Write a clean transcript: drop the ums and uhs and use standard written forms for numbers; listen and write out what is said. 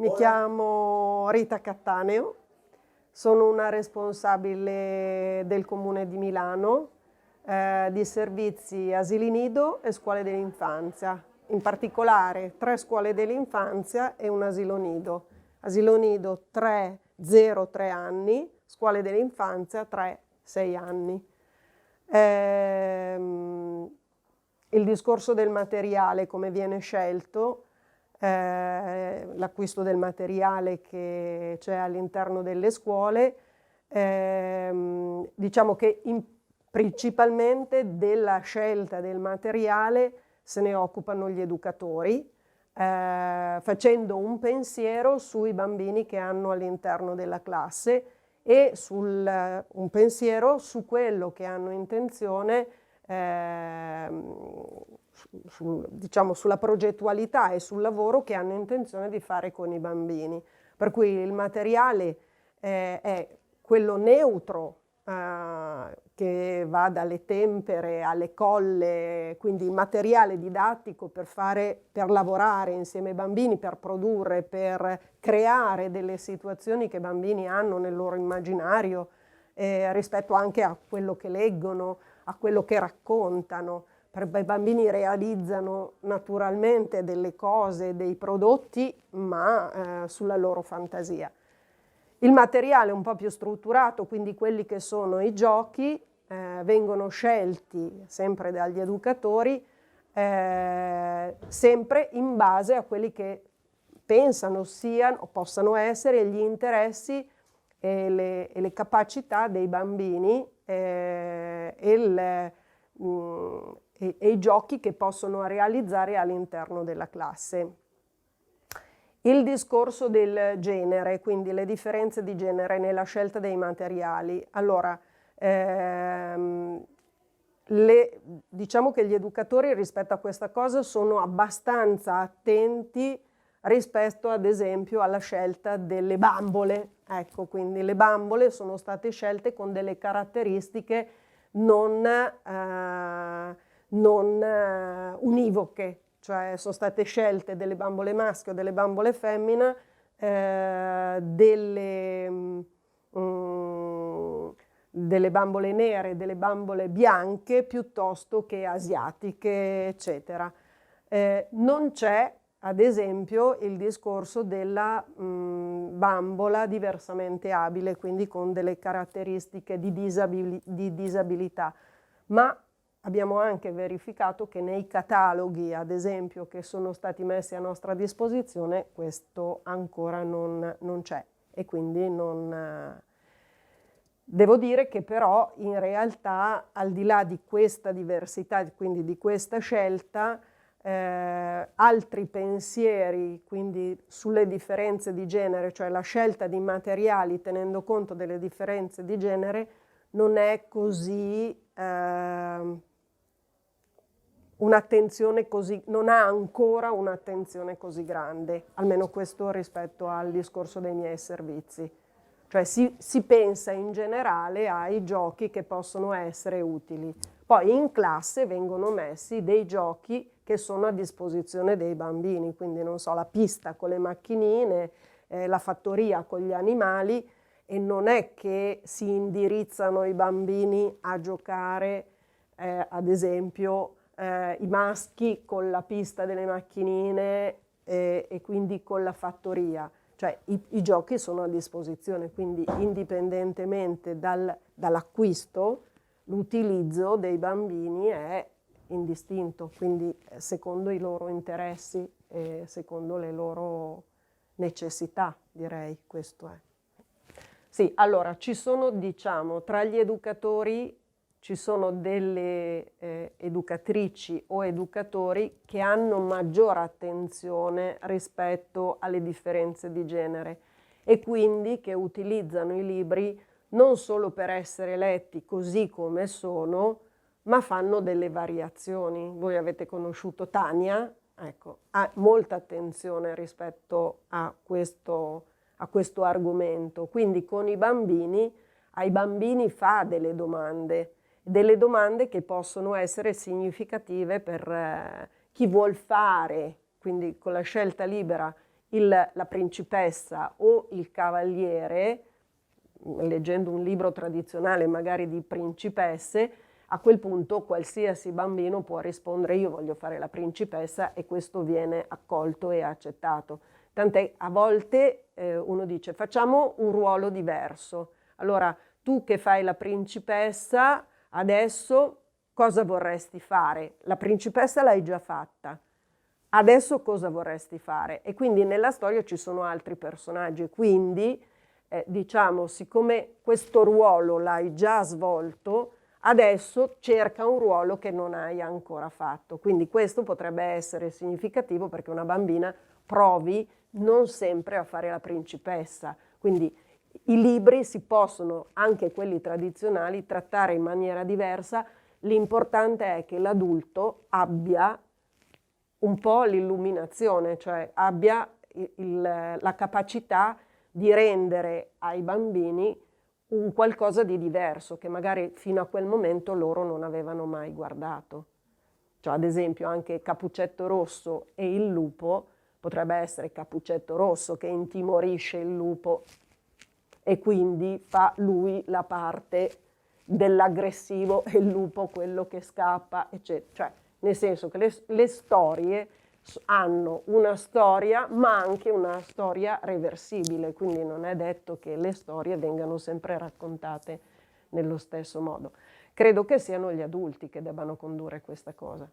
Mi chiamo Rita Cattaneo, sono una responsabile del Comune di Milano di servizi asili nido e scuole dell'infanzia, in particolare 3 scuole dell'infanzia e un asilo nido. Asilo nido 3-0-3 anni, scuole dell'infanzia 3-6 anni. Il discorso del materiale, come viene scelto, l'acquisto del materiale che c'è all'interno delle scuole, diciamo che principalmente della scelta del materiale se ne occupano gli educatori, facendo un pensiero sui bambini che hanno all'interno della classe e un pensiero su quello che hanno intenzione, diciamo sulla progettualità e sul lavoro che hanno intenzione di fare con i bambini. Per cui il materiale è quello neutro, che va dalle tempere alle colle, quindi il materiale didattico per lavorare insieme ai bambini, per produrre, per creare delle situazioni che i bambini hanno nel loro immaginario, rispetto anche a quello che leggono, a quello che raccontano. I bambini realizzano naturalmente delle cose, dei prodotti, ma sulla loro fantasia. Il materiale un po' più strutturato, quindi quelli che sono i giochi, vengono scelti sempre dagli educatori, sempre in base a quelli che pensano siano o possano essere gli interessi e le capacità dei bambini e i giochi che possono realizzare all'interno della classe. Il discorso del genere, quindi le differenze di genere nella scelta dei materiali. Allora, diciamo che gli educatori rispetto a questa cosa sono abbastanza attenti rispetto ad esempio alla scelta delle bambole. Ecco, quindi le bambole sono state scelte con delle caratteristiche non univoche, cioè sono state scelte delle bambole maschio o delle bambole femmina, delle bambole nere, delle bambole bianche piuttosto che asiatiche, eccetera. Non c'è, ad esempio, il discorso della bambola diversamente abile, quindi con delle caratteristiche di disabilità, ma abbiamo anche verificato che nei cataloghi, ad esempio, che sono stati messi a nostra disposizione, questo ancora non c'è e quindi non... Devo dire che però in realtà, al di là di questa diversità, quindi di questa scelta, altri pensieri, quindi sulle differenze di genere, cioè la scelta di materiali tenendo conto delle differenze di genere, non è così... un'attenzione così, non ha ancora un'attenzione così grande, almeno questo rispetto al discorso dei miei servizi. Cioè si pensa in generale ai giochi che possono essere utili. Poi in classe vengono messi dei giochi che sono a disposizione dei bambini, quindi non so, la pista con le macchinine, la fattoria con gli animali, e non è che si indirizzano i bambini a giocare, ad esempio, i maschi con la pista delle macchinine e quindi con la fattoria. Cioè i giochi sono a disposizione, quindi indipendentemente dall'acquisto, l'utilizzo dei bambini è indistinto, quindi secondo i loro interessi e secondo le loro necessità, direi, questo è. Sì, allora ci sono, diciamo, tra gli educatori ci sono delle educatrici o educatori che hanno maggiore attenzione rispetto alle differenze di genere e quindi che utilizzano i libri non solo per essere letti così come sono, ma fanno delle variazioni. Voi avete conosciuto Tania? Ecco, ha molta attenzione rispetto a questo argomento. Quindi con i bambini, ai bambini fa delle domande che possono essere significative per chi vuol fare, quindi con la scelta libera, la principessa o il cavaliere, leggendo un libro tradizionale magari di principesse, a quel punto qualsiasi bambino può rispondere io voglio fare la principessa e questo viene accolto e accettato. Tant'è a volte uno dice facciamo un ruolo diverso. Allora tu che fai la principessa adesso cosa vorresti fare? La principessa l'hai già fatta. Adesso cosa vorresti fare? E quindi nella storia ci sono altri personaggi, quindi diciamo, siccome questo ruolo l'hai già svolto, adesso cerca un ruolo che non hai ancora fatto. Quindi questo potrebbe essere significativo perché una bambina provi non sempre a fare la principessa. Quindi i libri si possono, anche quelli tradizionali, trattare in maniera diversa. L'importante è che l'adulto abbia un po' l'illuminazione, cioè abbia la capacità di rendere ai bambini un qualcosa di diverso che magari fino a quel momento loro non avevano mai guardato. Cioè, ad esempio anche Capuccetto Rosso e il lupo potrebbe essere Capuccetto Rosso che intimorisce il lupo e quindi fa lui la parte dell'aggressivo e il lupo quello che scappa, eccetera. Cioè, nel senso che le storie hanno una storia ma anche una storia reversibile, quindi non è detto che le storie vengano sempre raccontate nello stesso modo. Credo che siano gli adulti che debbano condurre questa cosa.